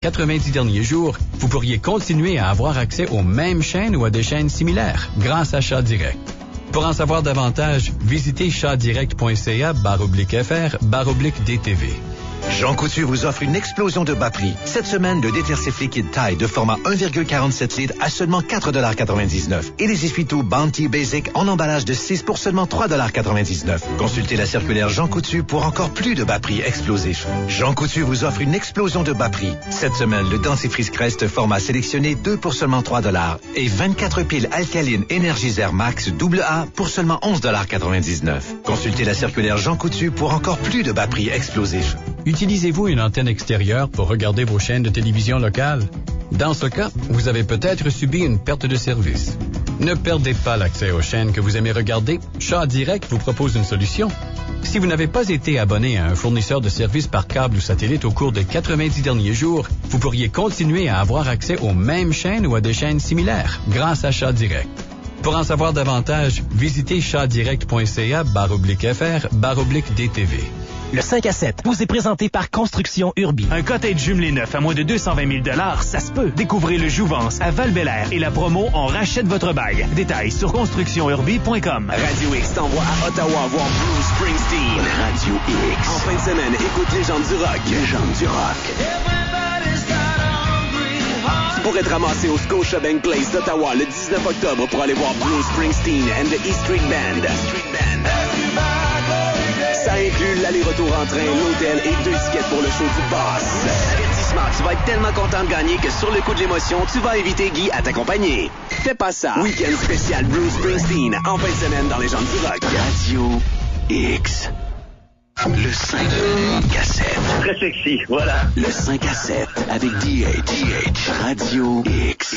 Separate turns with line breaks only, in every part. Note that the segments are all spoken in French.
90 derniers jours, vous pourriez continuer à avoir accès aux mêmes chaînes ou à des chaînes similaires grâce à Chat Direct. Pour en savoir davantage, visitez chatdirect.ca/FR/DTV.
Jean Coutu vous offre une explosion de bas prix. Cette semaine, le détergif liquide taille de format 1,47 litres à seulement 4,99 $. Et les essuie-tout Bounty Basic en emballage de 6 pour seulement 3,99 $. Consultez la circulaire Jean Coutu pour encore plus de bas prix explosifs. Jean Coutu vous offre une explosion de bas prix. Cette semaine, le dentifrice Crest format sélectionné 2 pour seulement 3 $ et 24 piles alcalines Energizer Max AA pour seulement 11,99 $. Consultez la circulaire Jean Coutu pour encore plus de bas prix explosifs.
Utilisez-vous une antenne extérieure pour regarder vos chaînes de télévision locales? Dans ce cas, vous avez peut-être subi une perte de service. Ne perdez pas l'accès aux chaînes que vous aimez regarder. Chat Direct vous propose une solution. Si vous n'avez pas été abonné à un fournisseur de services par câble ou satellite au cours des 90 derniers jours, vous pourriez continuer à avoir accès aux mêmes chaînes ou à des chaînes similaires grâce à Chat Direct. Pour en savoir davantage, visitez chatdirect.ca/FR/DTV.
Le 5 à 7 vous est présenté par Construction Urbi.
Un cottage jumelé neuf à moins de 220 000 $, ça se peut. Découvrez le Jouvence à Val-Bélair et la promo On rachète votre bail. Détails sur constructionurbi.com.
Radio X t'envoie à Ottawa voir Bruce Springsteen. Radio X. En fin de semaine, écoute Légende du rock. Légende du rock. Tu pourrais te ramasser au Scotiabank Place d'Ottawa le 19 octobre pour aller voir Bruce Springsteen and the E Street Band. Ça inclut l'aller-retour en train, l'hôtel et 2 tickets pour le show du Boss. Avertissement, tu vas être tellement content de gagner que sur le coup de l'émotion, tu vas inviter Guy à t'accompagner. Fais pas ça. Week-end spécial Bruce Springsteen, en fin de semaine dans les gens du rock. Radio X. Le 5 à 7.
Très sexy, voilà.
Le 5 à 7 avec DH. Radio X.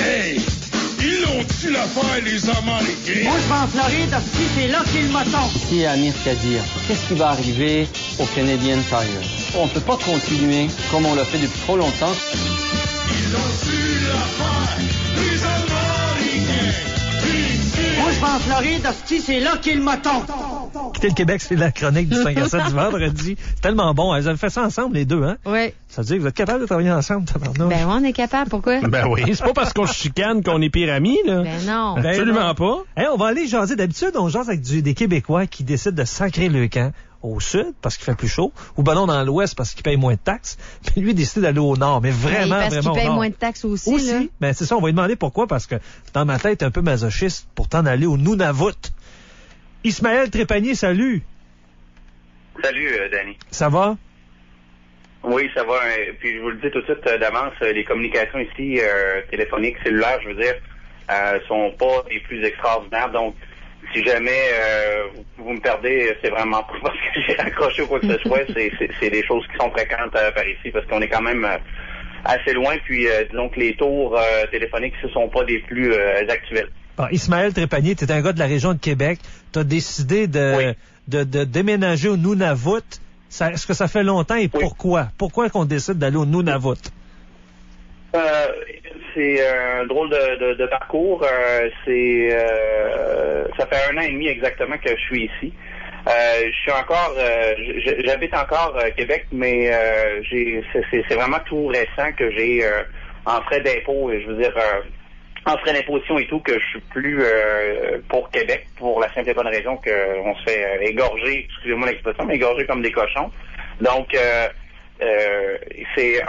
Hey! Ils l'ont-tu l'affaire, les Américains?
Moi, je vais en Floride, c'est là qu'il me tombe.
Ici Amir Kadir. Qu'est-ce qui va arriver au Canadian Tire? On ne peut pas continuer comme on l'a fait depuis trop longtemps.
Ils l'ont-tu l'affaire, les Américains?
Moi, je vais en Floride, c'est là qu'il me tombe.
Quitter le Québec, c'est la chronique du 5 à 7 du vendredi. C'est tellement bon. Ils ont fait ça ensemble, les deux, hein?
Oui.
Ça veut dire que vous êtes capables de travailler ensemble, tabarnouche.
Ben, on est capable. Pourquoi?
Ben oui. C'est pas parce qu'on se chicane qu'on est pire amis, là.
Ben non.
Absolument pas.
Hey, on va aller jaser. D'habitude, on jase avec des Québécois qui décident de sacrer le camp au sud parce qu'il fait plus chaud, ou ben non, dans l'ouest parce qu'il paye moins de taxes. Puis lui, il décide d'aller au nord. Mais vraiment,
parce
vraiment
qu'il paye
au nord.
moins de taxes aussi, là.
Ben c'est ça, on va lui demander pourquoi, parce que dans ma tête, un peu masochiste, pourtant d'aller au Nunavut. Ismaël Trépanier, salut.
Salut, Danny.
Ça va?
Oui, ça va. Puis je vous le dis tout de suite d'avance, les communications ici, téléphoniques, cellulaires, je veux dire, sont pas les plus extraordinaires. Donc, si jamais vous me perdez, c'est vraiment pas parce que j'ai raccroché ou quoi que ce soit. C'est des choses qui sont fréquentes par ici parce qu'on est quand même assez loin. Puis, disons que les tours téléphoniques, ce sont pas des plus actuels.
Bon, Ismaël Trépanier, tu es un gars de la région de Québec. Tu as décidé de déménager au Nunavut. Est-ce que ça fait longtemps et pourquoi? Pourquoi qu'on décide d'aller au Nunavut?
C'est un drôle de parcours. Ça fait 1 an et demi exactement que je suis ici. J'habite encore Québec, mais c'est vraiment tout récent que j'ai en frais d'impôt, je veux dire en frais d'imposition et tout, que je suis plus pour Québec, pour la simple et bonne raison qu'on se fait égorger, excusez-moi l'expression, mais égorger comme des cochons. Donc c'est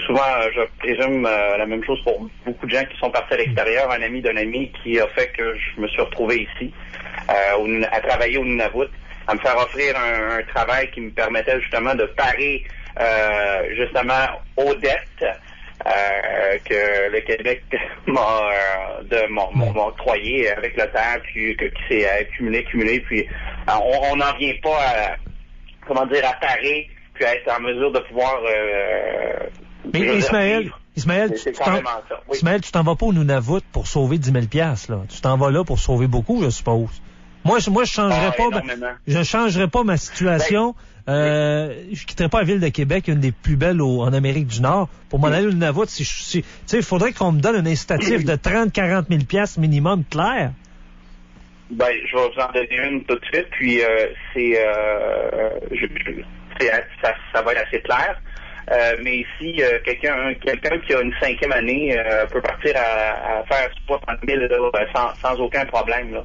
souvent, je présume, la même chose pour beaucoup de gens qui sont partis à l'extérieur. Un ami d'un ami qui a fait que je me suis retrouvé ici à travailler au Nunavut, à me faire offrir un travail qui me permettait justement de parer justement aux dettes que le Québec m'a octroyé avec le temps, puis qui s'est accumulé, puis on n'en vient pas à parer, puis à être en mesure de pouvoir
mais Ismaël, Ismaël, tu t'en vas pas au Nunavut pour sauver 10 000 $, là. Tu t'en vas là pour sauver beaucoup, je suppose. Moi, je changerais pas ma situation. Je quitterais pas la ville de Québec, une des plus belles en Amérique du Nord, pour m'en aller au Nunavut. Tu sais, il faudrait qu'on me donne un incitatif de 30-40 000 $ minimum clair.
Ben, je vais vous en donner une tout de suite, puis ça va être assez clair. Mais ici, quelqu'un qui a une 5e année peut partir à faire 60 000 sans aucun problème. Là.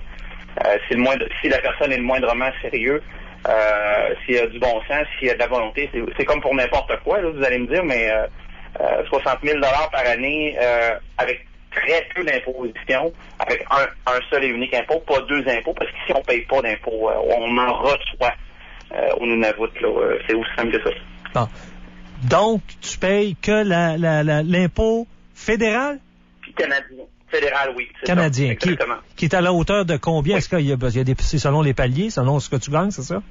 Si la personne est le moindrement sérieux, s'il y a du bon sens, s'il y a de la volonté, c'est comme pour n'importe quoi, là, vous allez me dire, mais 60 000 par année avec très peu d'imposition, avec un seul et unique impôt, pas 2 impôts, parce qu'ici on paye pas d'impôts, on en reçoit au Nunavut, là, c'est aussi simple que ça.
Bon. Donc, tu payes que l'impôt fédéral?
Puis canadien. Fédéral, oui.
Canadien.
Ça, exactement.
Qui est à la hauteur de combien? Oui. Est-ce qu'il y a c'est selon les paliers, selon ce que tu gagnes, c'est ça?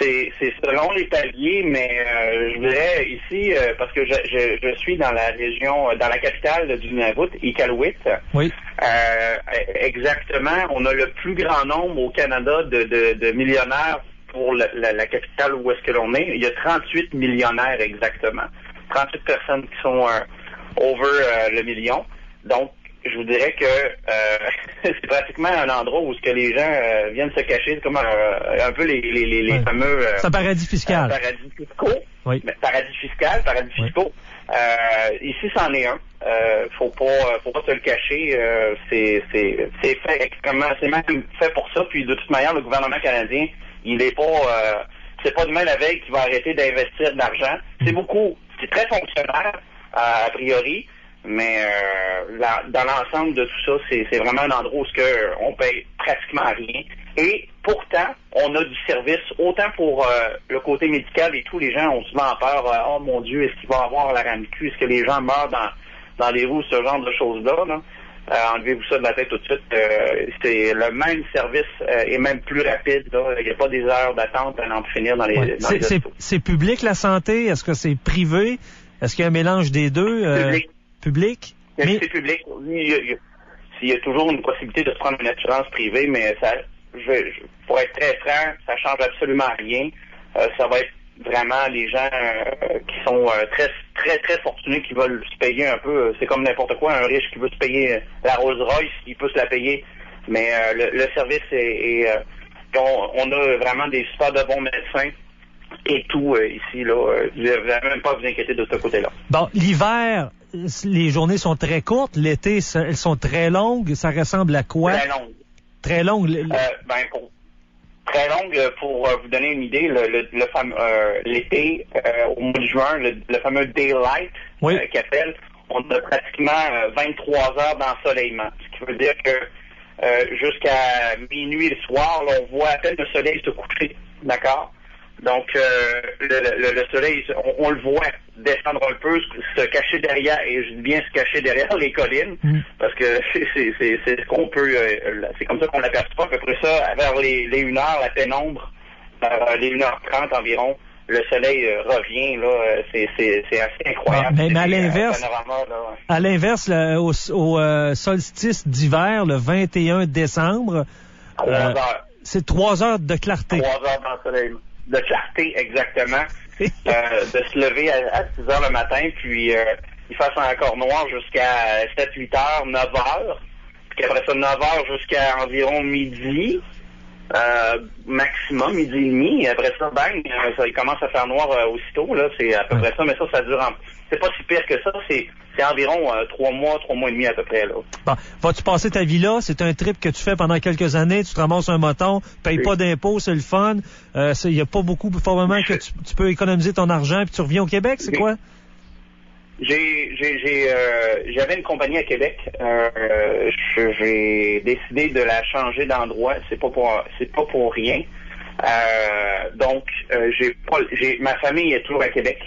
C'est selon les paliers, mais je dirais ici, parce que je suis dans la région, dans la capitale du Nunavut, Iqaluit.
Oui.
Exactement, on a le plus grand nombre au Canada de millionnaires pour la capitale où est-ce que l'on est. Il y a 38 millionnaires exactement. 38 personnes qui sont over le million. Donc, je vous dirais que c'est pratiquement un endroit où ce que les gens viennent se cacher, comme un peu les fameux...
c'est un paradis fiscal.
Paradis fiscaux.
Oui.
Paradis fiscaux. Ici, c'en est un. Faut pas se le cacher. C'est fait extrêmement... C'est même fait pour ça. Puis, de toute manière, le gouvernement canadien, il est pas... c'est pas demain la veille qu'il va arrêter d'investir de l'argent. C'est très fonctionnaire, a priori. Mais dans l'ensemble de tout ça, c'est vraiment un endroit où on paye pratiquement rien. Et pourtant, on a du service, autant pour le côté médical et tout. Les gens ont souvent peur, oh mon Dieu, est-ce qu'il va avoir la RAMQ? Est-ce que les gens meurent dans les roues, ce genre de choses-là? Là? Enlevez-vous ça de la tête tout de suite. C'est le même service et même plus rapide. Là. Il n'y a pas des heures d'attente à en finir dans les
c'est public, la santé? Est-ce que c'est privé? Est-ce qu'il y a un mélange des deux? Public?
C'est public. Il y a toujours une possibilité de se prendre une assurance privée, mais pour être très franc, ça change absolument rien. Ça va être vraiment les gens qui sont très, très, très fortunés qui veulent se payer un peu. C'est comme n'importe quoi, un riche qui veut se payer la Rolls-Royce, il peut se la payer. Mais le service on a vraiment des super de bons médecins. Et tout ici, là, vous n'avez même pas à vous inquiéter de ce côté-là.
Bon, l'hiver, les journées sont très courtes. L'été, elles sont très longues. Ça ressemble à quoi?
Très longues.
Très longues.
Très longues, pour vous donner une idée, le fameux l'été, au mois de juin, le fameux daylight qu'il appelle, on a pratiquement 23 heures d'ensoleillement. Ce qui veut dire que jusqu'à minuit le soir, là, on voit à peine le soleil se coucher. D'accord? Donc, le soleil, on le voit descendre un peu, se cacher derrière, et je dis bien se cacher derrière les collines, parce que c'est ce qu'on peut, c'est comme ça qu'on l'aperçoit. À peu près ça, vers les 1h, la pénombre, les 1h30 environ, le soleil revient, là, c'est assez incroyable.
Mais à l'inverse, au solstice d'hiver, le 21 décembre,
3 heures.
C'est 3 heures de clarté.
3 heures d'ensoleillement. De clarté, exactement. De se lever à 6 heures le matin, puis il fasse encore noir jusqu'à 7, 8 heures, 9 heures. Puis après ça, 9 heures jusqu'à environ midi, maximum, midi et demi. Et après ça, bang, il commence à faire noir aussitôt. Là, c'est à peu près ça, mais ça dure c'est pas si pire que ça. C'est environ 3 mois et demi à peu près. Là.
Bon, vas-tu passer ta vie là? C'est un trip que tu fais pendant quelques années. Tu te ramasses un moton, payes pas d'impôts, c'est le fun. Il y a pas beaucoup, probablement, que tu peux économiser ton argent puis tu reviens au Québec, c'est quoi?
J'avais une compagnie à Québec. J'ai décidé de la changer d'endroit. C'est pas pour rien. Donc, ma famille est toujours à Québec.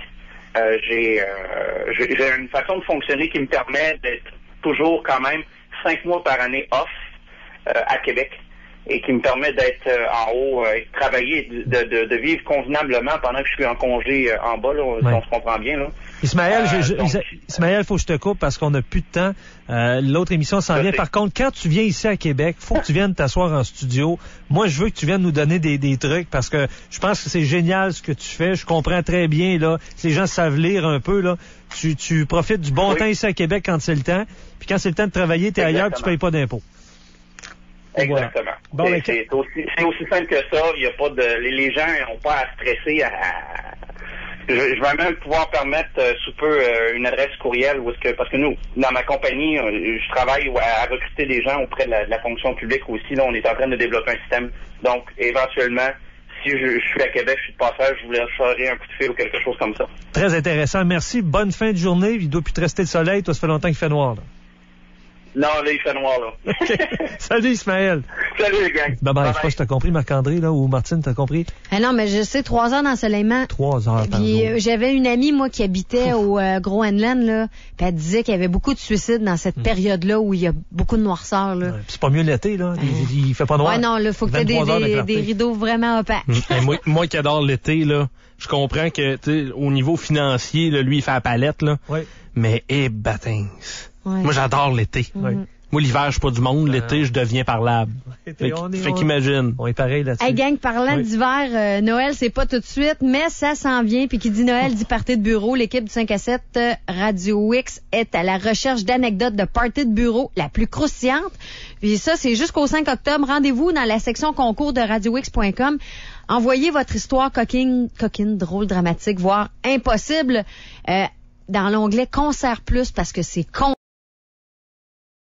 J'ai une façon de fonctionner qui me permet d'être toujours quand même 5 mois par année off à Québec et qui me permet d'être en haut et de travailler, de vivre convenablement pendant que je suis en congé en bas, là, si on se comprend bien. Là.
Ismaël, Ismaël, faut que je te coupe parce qu'on n'a plus de temps. L'autre émission s'en vient. Par contre, quand tu viens ici à Québec, faut que tu viennes t'asseoir en studio. Moi, je veux que tu viennes nous donner des trucs parce que je pense que c'est génial ce que tu fais. Je comprends très bien, là. Si les gens savent lire un peu, là. Tu profites du bon temps ici à Québec quand c'est le temps. Puis quand c'est le temps de travailler, t'es ailleurs et tu payes pas d'impôts.
Exactement.
Bon,
c'est aussi simple que ça. Il y a pas les gens n'ont pas à stresser je vais même pouvoir permettre sous peu une adresse courriel parce que nous, dans ma compagnie, je travaille à recruter des gens auprès de la fonction publique aussi. Là, on est en train de développer un système. Donc, éventuellement, si je suis à Québec, je suis de passage, je vous laisserai un coup de fil ou quelque chose comme ça.
Très intéressant. Merci. Bonne fin de journée. Il doit plus te rester de soleil. Toi, ça fait longtemps qu'il fait noir, là.
Non, là, il fait noir, là.
Okay. Salut, Ismaël.
Salut, les gars.
Bye-bye. Je sais pas si t'as compris, Marc-André, là, ou Martine, t'as compris?
Non, mais je sais, 3 heures d'ensoleillement.
3 heures par
Puis,
jour.
j'avais une amie, moi, qui habitait au Groenland, là. Puis elle disait qu'il y avait beaucoup de suicides dans cette période-là où il y a beaucoup de noirceur, là.
Ouais, c'est pas mieux l'été, là. Il fait pas noir.
Ouais, non, là, faut que t'aies des rideaux vraiment opaques.
moi qui adore l'été, là, je comprends que, tu sais, au niveau financier, là, lui, il fait la palette, là.
Oui.
Mais, bâtins.
Ouais.
Moi, j'adore l'été.
Oui.
Moi, l'hiver, je suis pas du monde. L'été, je deviens parlable. Fait qu'imagine.
On est pareil là-dessus.
Hey, gang, parlant d'hiver, Noël, c'est pas tout de suite, mais ça s'en vient. Puis qui dit Noël, dit party de bureau. L'équipe du 5 à 7 Radio X est à la recherche d'anecdotes de party de bureau la plus croustillante. Puis ça, c'est jusqu'au 5 octobre. Rendez-vous dans la section concours de radiox.com. Envoyez votre histoire coquine, drôle, dramatique, voire impossible, dans l'onglet Concert Plus parce que c'est